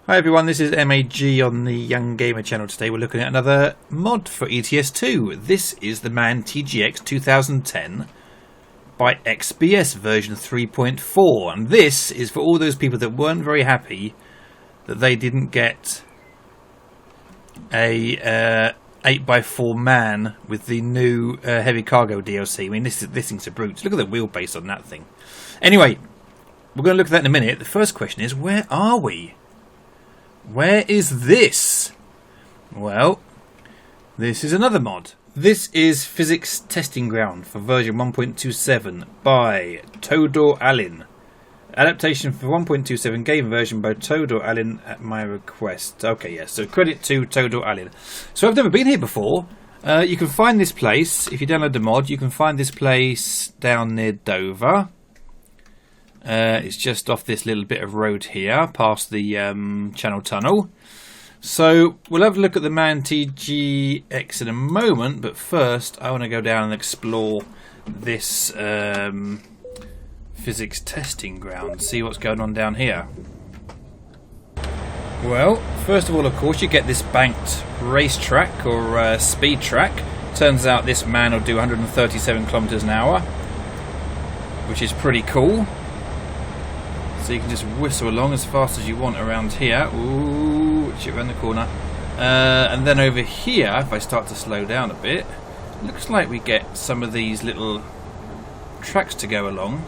Hi everyone, this is MAG on the Young Gamer channel. Today we're looking at another mod for ETS2. This is the Man TGX 2010 by XBS version 3.4, and this is for all those people that weren't very happy that they didn't get a 8x4 man with the new heavy cargo DLC. I mean, this thing's a brute. Look at the wheelbase on that thing. Anyway, we're going to look at that in a minute. The first question is, where are we? Where is this? Well, this is another mod. This is Physics Testing Ground for version 1.27 by Todor Alin. Adaptation for 1.27 game version by Todor Alin at my request. Okay, yes, so credit to Todor Alin. So I've never been here before. You can find this place, if you download the mod, you can find this place down near Dover. It's just off this little bit of road here, past the Channel Tunnel. So we'll have a look at the Man TGX in a moment, but first I want to go down and explore this Physics Testing Ground, see what's going on down here. Well, first of all, of course, you get this banked racetrack or speed track. Turns out this man will do 137 kilometers an hour, which is pretty cool. So you can just whistle along as fast as you want around here. Ooh, shit, around the corner. And then over here, if I start to slow down a bit, looks like we get some of these little tracks to go along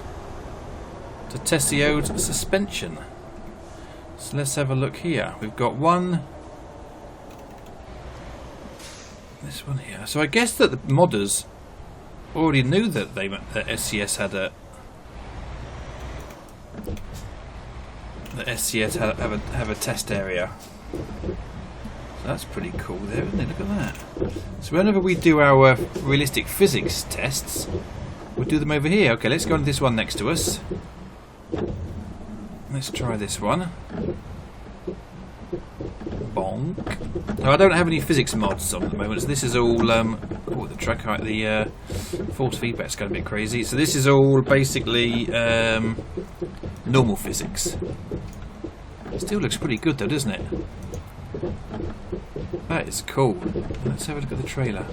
to test the old suspension. So let's have a look here. We've got one. This one here. So I guess that the modders already knew that SCS had a... The SCS have a test area. So that's pretty cool there, isn't it? Look at that. So whenever we do our realistic physics tests, we'll do them over here. Okay, let's go on this one next to us. Let's try this one. Bonk. Now I don't have any physics mods on at the moment, so this is all oh, the track height, the force feedback's going a bit crazy. So this is all basically normal physics. Still looks pretty good though, doesn't it? That is cool. Let's have a look at the trailer.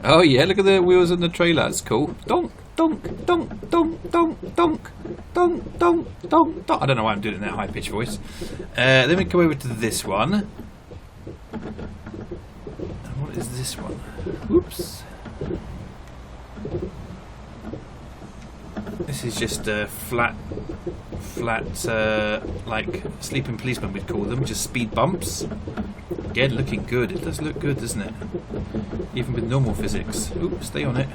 Oh yeah, look at the wheels in the trailer. That's cool. Donk, donk, donk, donk, donk, donk, donk, donk, donk, donk. I don't know why I'm doing it in that high pitched voice. Then we come over to this one. And what is this one? Whoops. This is just a flat, like sleeping policeman we'd call them, just speed bumps. Again, looking good. It does look good, doesn't it? Even with normal physics. Oops, stay on it.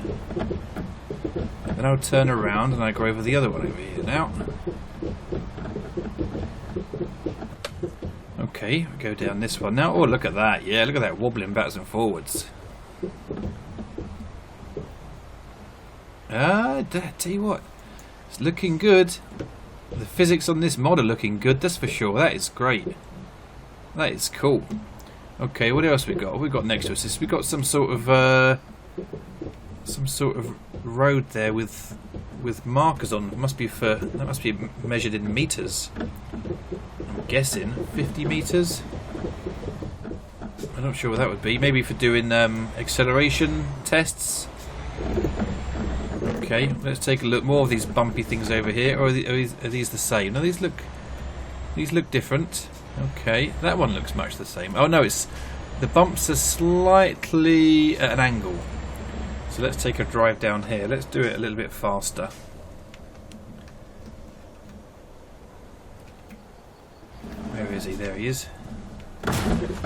And then I'll turn around and I go over the other one over here now. Okay, we go down this one now. Oh, look at that. Yeah, look at that wobbling backwards and forwards. Tell you what, it's looking good. The physics on this mod are looking good, that's for sure. That is great. That is cool. Okay, what else we got? What we got next to us? We got some sort of road there with markers on. That must be measured in meters. I'm guessing 50 meters. I'm not sure what that would be. Maybe for doing acceleration tests. Okay, let's take a look. More of these bumpy things over here. Or are these the same? No, these look different. Okay, that one looks much the same. Oh no, it's the bumps are slightly at an angle. So let's take a drive down here. Let's do it a little bit faster. Where is he? There he is.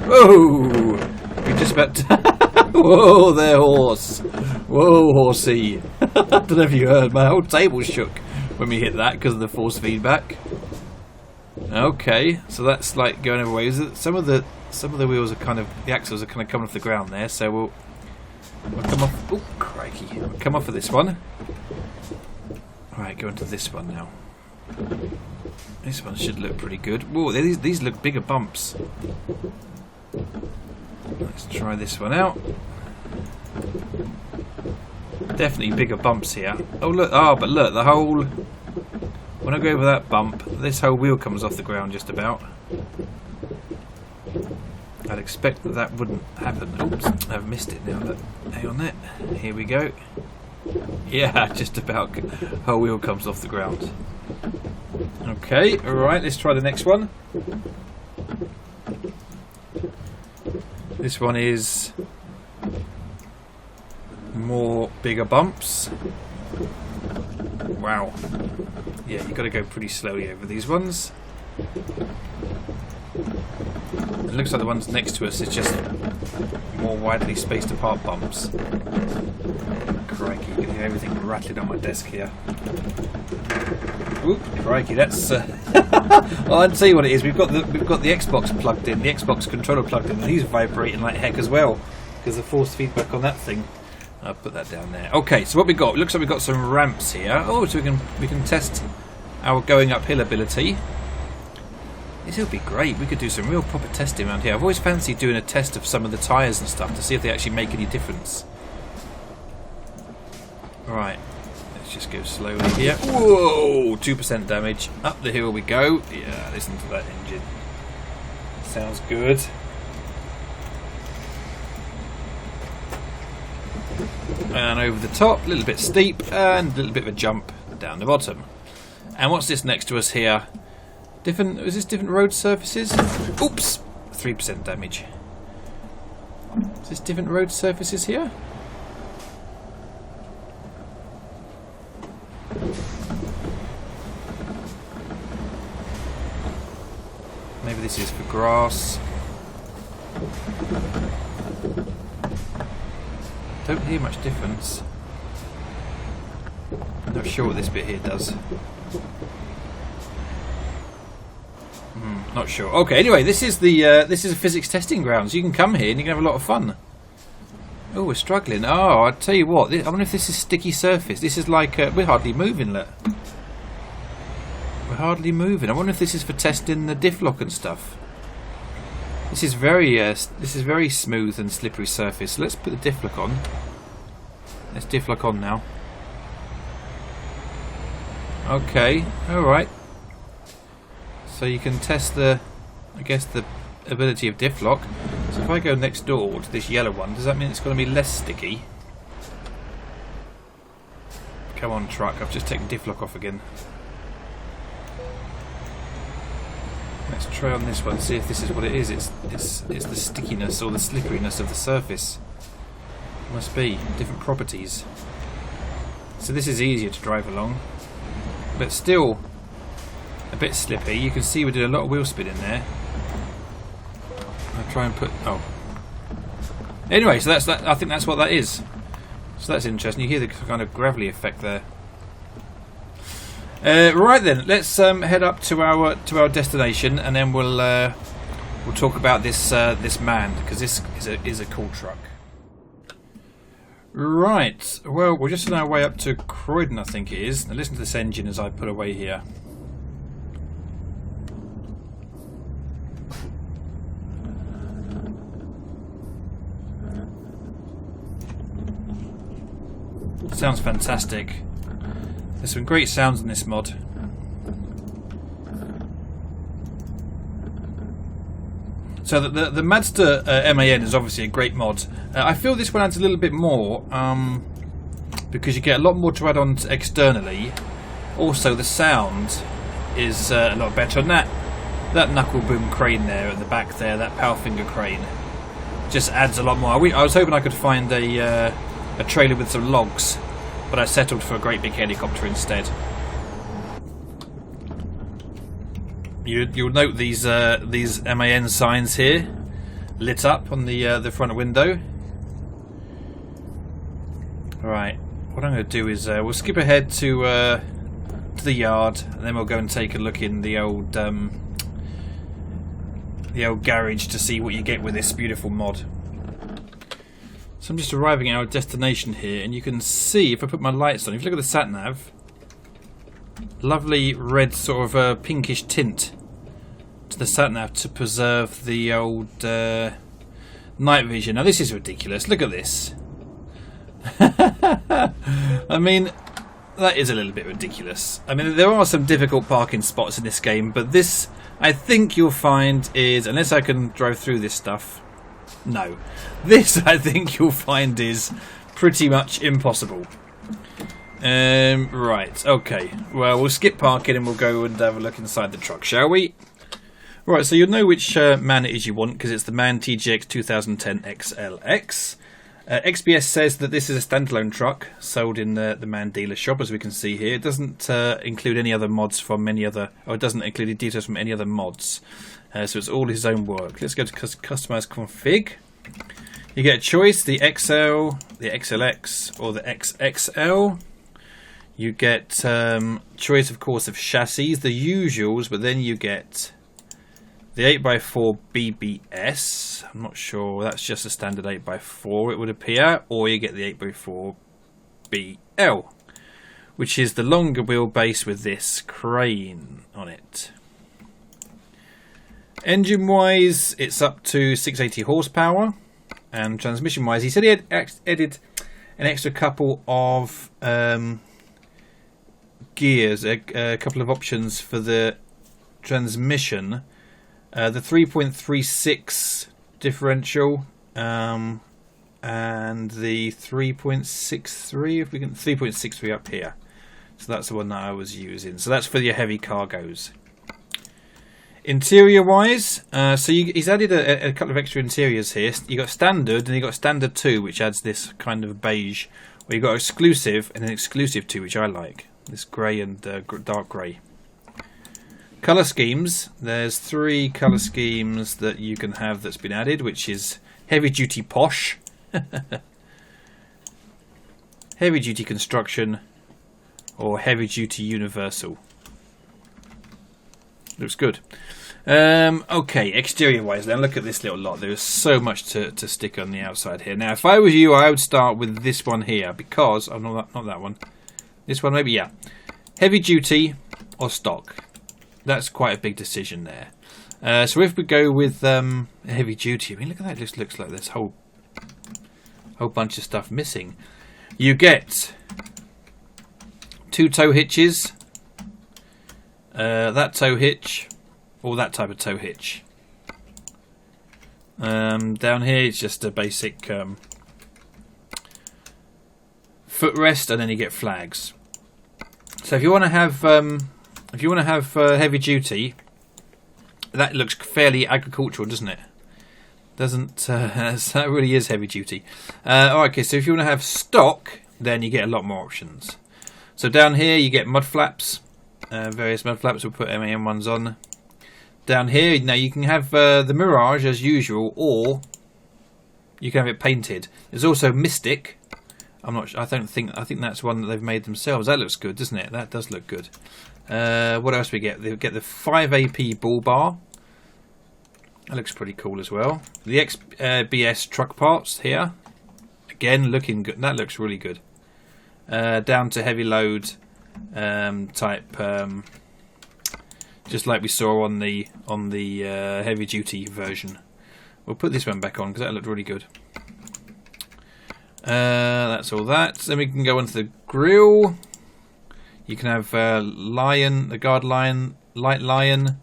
Whoa! We just about. Whoa there, horse! Whoa, horsey! I don't know if you heard, my whole table shook when we hit that because of the force feedback. Okay, so that's like going over ways. Some of the wheels are kind of, the axles are kind of coming off the ground there, so we'll come off. Oh, crikey! We'll come off of this one. All right, go into this one now. This one should look pretty good. Whoa, these look bigger bumps. Let's try this one out. Definitely bigger bumps here. Oh look! Oh, but look, the whole When I go over that bump, this whole wheel comes off the ground just about. I'd expect that that wouldn't happen. Oops, I've missed it now. But hang on there. Here we go. Yeah, just about. Whole wheel comes off the ground. Okay, alright, let's try the next one. This one is more bigger bumps. Wow. Yeah, you've got to go pretty slowly over these ones. It looks like the ones next to us is just more widely spaced apart bumps. Crikey, you can hear everything rattling on my desk here. Oop, crikey, that's... well, I'll tell you what it is. We've got the Xbox plugged in, the Xbox controller plugged in, and he's vibrating like heck as well because the force feedback on that thing. I'll put that down there. Okay, so what we got? It looks like we've got some ramps here. Oh, so we can test our going uphill ability. This will be great. We could do some real proper testing around here. I've always fancied doing a test of some of the tyres and stuff to see if they actually make any difference. Right, let's just go slowly here. Whoa, 2% damage. Up the hill we go. Yeah, listen to that engine. Sounds good. And over the top, a little bit steep, and a little bit of a jump down the bottom. And what's this next to us here? Is this different road surfaces? Oops! 3% damage. Is this different road surfaces here? Maybe this is for grass. Don't hear much difference. I'm not sure what this bit here does. Not sure. Okay, anyway, this is a physics testing grounds. You can come here and you can have a lot of fun. Oh, we're struggling. Oh, I'll tell you what. I wonder if this is sticky surface. This is like we're hardly moving. Look, we're hardly moving. I wonder if this is for testing the diff lock and stuff. This is very smooth and slippery surface. Let's put the diff lock on. Let's diff lock on now. Okay, all right. So you can test the ability of diff lock. So if I go next door to this yellow one, does that mean it's going to be less sticky? Come on, truck. I've just taken diff lock off again. Let's try on this one, see if this is what it is. It's the stickiness or the slipperiness of the surface. It must be different properties. So this is easier to drive along, but still a bit slippy. You can see we're doing a lot of wheel spin in there. I'll try and put... oh. Anyway, so that's that. I think that's what that is. So that's interesting. You hear the kind of gravelly effect there. Right then, let's head up to our destination, and then we'll talk about this man, because this is a cool truck. Right. Well, we're just on our way up to Croydon, I think it is. Now listen to this engine as I put away here. Sounds fantastic. There's some great sounds in this mod. So the Mazda MAN is obviously a great mod. I feel this one adds a little bit more because you get a lot more to add on externally. Also, the sound is a lot better. And that knuckle boom crane there at the back there, that power finger crane, just adds a lot more. I was hoping I could find a trailer with some logs, but I settled for a great big helicopter instead. You'll note these MAN signs here, lit up on the front window. Right, what I'm going to do is we'll skip ahead to the yard, and then we'll go and take a look in the old garage to see what you get with this beautiful mod. So I'm just arriving at our destination here, and you can see if I put my lights on. If you look at the sat nav. Lovely red sort of pinkish tint to the sat-nav to preserve the old night vision. Now this is ridiculous. Look at this. I mean, that is a little bit ridiculous. I mean, there are some difficult parking spots in this game, but this, I think you'll find is, unless I can drive through this stuff, no. This, I think you'll find is pretty much impossible. Right, okay. Well, we'll skip parking and we'll go and have a look inside the truck, shall we? Right, so you'll know which MAN it is you want, because it's the MAN TGX 2010 XLX. XBS says that this is a standalone truck sold in the MAN dealer shop, as we can see here. It doesn't include any other mods from any other, or it doesn't include any details from any other mods. So it's all his own work. Let's go to customize config. You get a choice: the XL, the XLX, or the XXL. You get choice, of course, of chassis, the usuals, but then you get the 8x4 BBS. I'm not sure, that's just a standard 8x4, it would appear. Or you get the 8x4 BL, which is the longer wheelbase with this crane on it. Engine-wise, it's up to 680 horsepower. And transmission-wise, he said he had added an extra couple of gears, a couple of options for the transmission. The 3.36 differential and the 3.63, if we can, 3.63 up here. So that's the one that I was using. So that's for your heavy cargoes. Interior wise, he's added a couple of extra interiors here. You got standard and you got standard 2, which adds this kind of beige. Where you got exclusive and an exclusive 2, which I like. This grey and dark grey. Colour schemes. There's 3 colour schemes that you can have that's been added, which is heavy duty posh, heavy duty construction, or heavy duty universal. Looks good. Okay, exterior wise then, look at this little lot. There's so much to stick on the outside here. Now, if I was you, I would start with this one here, because, oh, not that one. This one maybe, yeah. Heavy duty or stock. That's quite a big decision there. So if we go with heavy duty, I mean, look at that. It just looks like there's a whole bunch of stuff missing. You get 2 tow hitches, that tow hitch, or that type of tow hitch. Down here it's just a basic footrest, and then you get flags. So if you want to have heavy duty, that looks fairly agricultural, doesn't it? Doesn't that really is heavy duty? Alright, okay. So if you want to have stock, then you get a lot more options. So down here you get mud flaps, various mud flaps. We'll put MAN ones on. Down here, now you can have the Mirage as usual, or you can have it painted. There's also Mystic. I'm not. I think that's one that they've made themselves. That looks good, doesn't it? That does look good. What else we get? They get the 5 AP bull bar. That looks pretty cool as well. The XBS truck parts here, again looking good. That looks really good. Down to heavy load type, just like we saw on the heavy duty version. We'll put this one back on because that looked really good. That's all that. Then we can go on to the grille. You can have lion, the guard lion, light lion.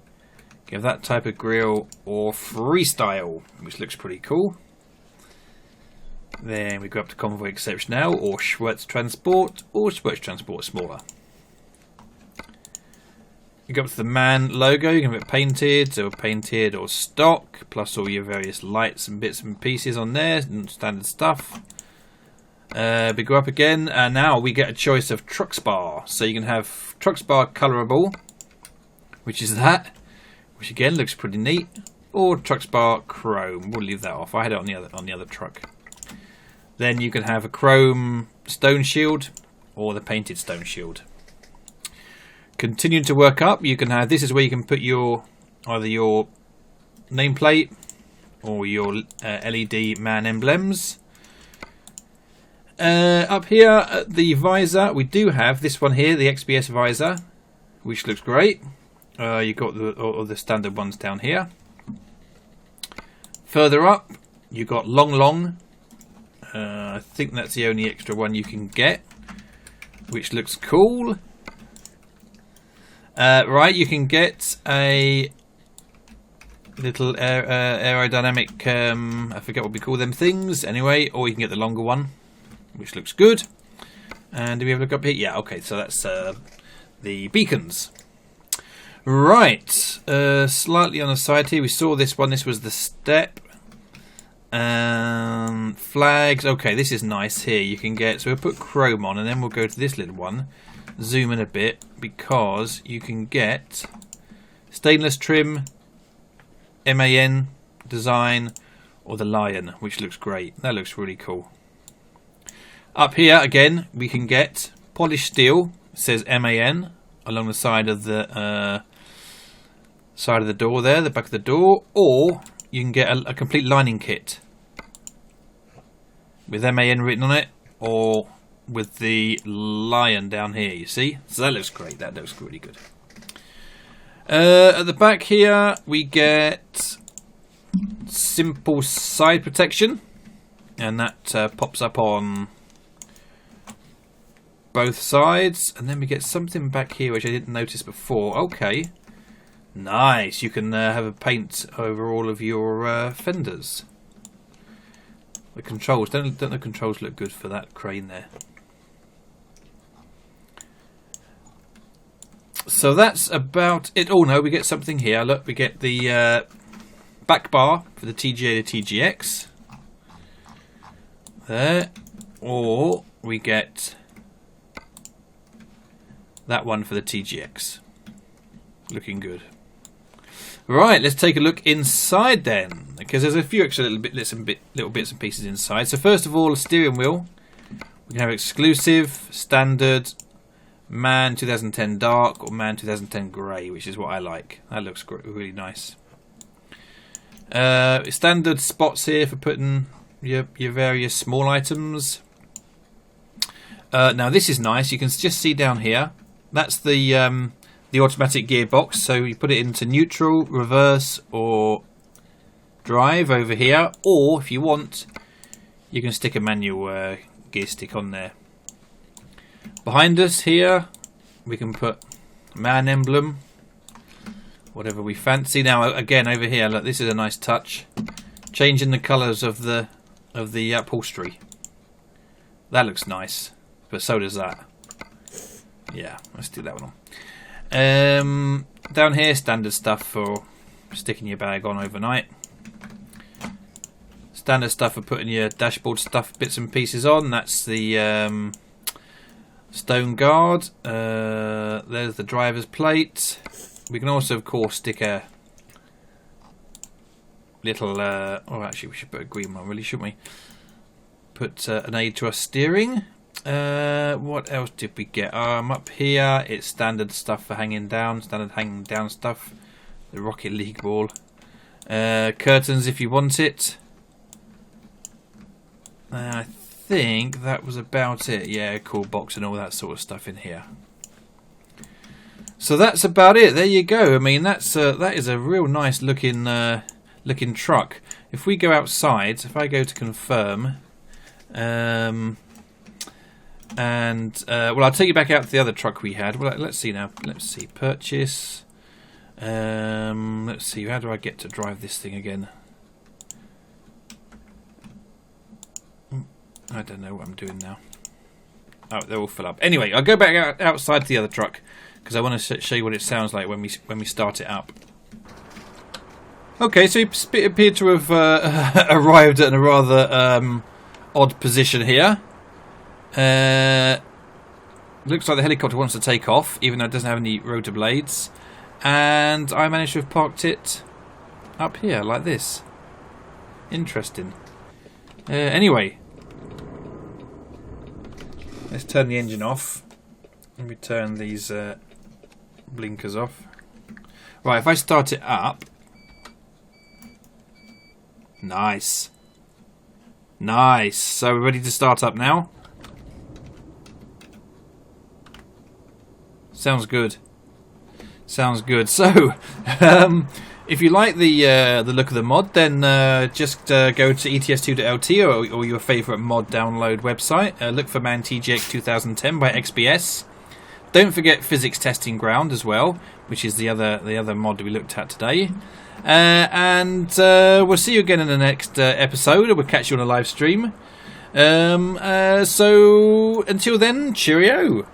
Give that type of grille, or freestyle, which looks pretty cool. Then we go up to convoy exceptional, or Schwertz transport, or Schwertz transport smaller. You go up to the MAN logo. You can have it painted or stock, plus all your various lights and bits and pieces on there, and standard stuff. We go up again, and now we get a choice of truck spar. So you can have truck spar colorable, which is that, which again looks pretty neat, or truck spar chrome. We'll leave that off. I had it on the other truck. Then you can have a chrome stone shield, or the painted stone shield. Continuing to work up, you can have, this is where you can put your either your nameplate or your LED MAN emblems. Up here at the visor, we do have this one here, the XBS visor, which looks great. You've got the standard ones down here. Further up, you've got long. I think that's the only extra one you can get. which looks cool. Right, you can get a little aerodynamic, I forget what we call them things, anyway, or you can get the longer one, which looks good. And do we have a look up here? Yeah, okay, so that's the beacons. Right, slightly on the side here, we saw this one, this was the step. Flags, okay, this is nice here. You can get, so we'll put chrome on and then we'll go to this little one, zoom in a bit, because you can get stainless trim, MAN design, or the lion, which looks great. That looks really cool. Up here again we can get polished steel, it says MAN along the side of the door there, the back of the door, or you can get a complete lining kit with MAN written on it, or with the lion down here, you see? So that looks great, that looks really good. At the back here we get simple side protection, and that pops up on both sides, and then we get something back here which I didn't notice before. Okay, nice, you can have a paint over all of your fenders. The controls, don't the controls look good for that crane there? So that's about it. Oh no, we get something here. Look, we get the back bar for the TGA to TGX there, or we get that one for the TGX. Looking good. Right, let's take a look inside then, because there's a few extra little bits and pieces inside. So first of all, a steering wheel. We can have exclusive, standard, Man 2010 dark, or Man 2010 grey, which is what I like. That looks really nice. Standard spots here for putting your various small items. Now this is nice. You can just see down here. That's the automatic gearbox. So you put it into neutral, reverse, or drive over here. Or if you want, you can stick a manual gear stick on there. Behind us here, we can put Man emblem, whatever we fancy. Now again over here, look, this is a nice touch, changing the colours of the upholstery. That looks nice, but so does that. Yeah, let's do that one on. Down here, standard stuff for sticking your bag on overnight. Standard stuff for putting your dashboard stuff, bits and pieces on. That's the stone guard. There's the driver's plate. We can also, of course, stick a little. Oh, actually, we should put a green one, really, shouldn't we? Put an aid to our steering. What else did we get? Up here, it's standard stuff for hanging down. Standard hanging down stuff. The Rocket League ball. Curtains if you want it. I think that was about it. Yeah, cool box and all that sort of stuff in here. So that's about it. There you go. I mean, that is a real nice looking truck. If we go outside, if I go to confirm, well, I'll take you back out to the other truck we had. Well, let's see now. Let's see, purchase. Let's see. How do I get to drive this thing again? I don't know what I'm doing now. Oh, they're all full up. Anyway, I'll go back outside to the other truck because I want to show you what it sounds like when we start it up. Okay, so it appeared to have arrived at a rather odd position here. Looks like the helicopter wants to take off, even though it doesn't have any rotor blades. And I managed to have parked it up here like this. Interesting. Anyway. Let's turn the engine off. Let me turn these blinkers off. Right, if I start it up. Nice. Nice. So we're ready to start up now. Sounds good. Sounds good. So, If you like the look of the mod, then just go to ETS2.lt or your favourite mod download website. Look for Man TGX 2010 by XBS. Don't forget Physics Testing Ground as well, which is the other mod that we looked at today. And we'll see you again in the next episode. We'll catch you on a live stream. So until then, cheerio.